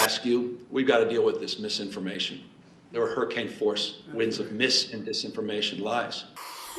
ask you, we've got to deal with this misinformation. There were hurricane force winds of mis and disinformation lies.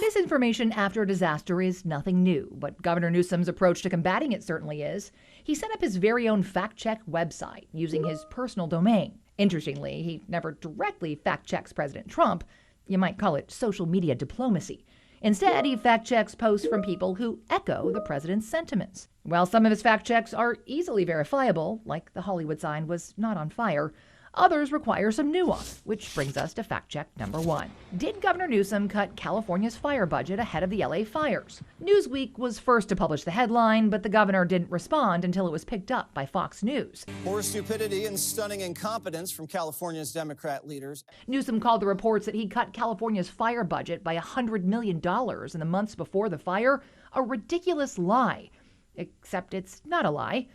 Misinformation after a disaster is nothing new, but Governor Newsom's approach to combating it certainly is. He set up his very own fact-check website using his personal domain. Interestingly, he never directly fact-checks President Trump. You might call it social media diplomacy. Instead, he fact-checks posts from people who echo the president's sentiments. While some of his fact-checks are easily verifiable, like the Hollywood sign was not on fire, others require some nuance, which brings us to fact-check number 1. Did Governor Newsom cut California's fire budget ahead of the LA fires? Newsweek was first to publish the headline, but the governor didn't respond until it was picked up by Fox News. Poor stupidity and stunning incompetence from California's Democrat leaders. Newsom called the reports that he cut California's fire budget by $100 million in the months before the fire a ridiculous lie. Except it's not a lie.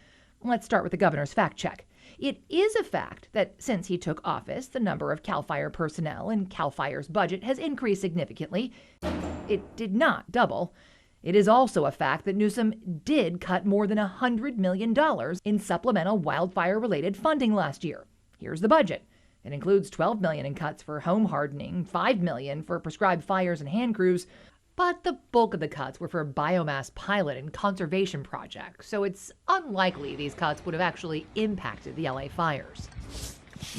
Let's start with the governor's fact-check. It is a fact that since he took office, the number of CAL FIRE personnel in CAL FIRE's budget has increased significantly. It did not double. It is also a fact that Newsom did cut more than $100 million in supplemental wildfire-related funding last year. Here's the budget. It includes $12 million in cuts for home hardening, $5 million for prescribed fires and hand crews, but the bulk of the cuts were for biomass pilot and conservation projects, so it's unlikely these cuts would have actually impacted the LA fires.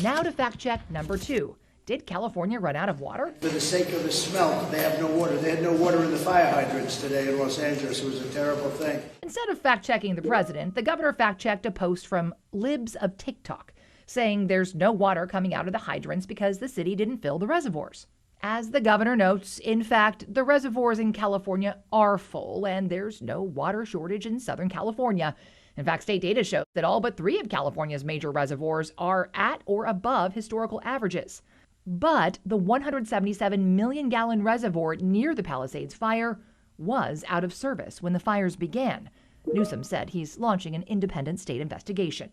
Now to fact check number 2. Did California run out of water? For the sake of the smell, they have no water. They had no water in the fire hydrants today in Los Angeles. It was a terrible thing. Instead of fact-checking the president, the governor fact-checked a post from Libs of TikTok, saying there's no water coming out of the hydrants because the city didn't fill the reservoirs. As the governor notes, in fact, the reservoirs in California are full, and there's no water shortage in Southern California. In fact, state data shows that all but 3 of California's major reservoirs are at or above historical averages. But the 177 million gallon reservoir near the Palisades fire was out of service when the fires began. Newsom said he's launching an independent state investigation.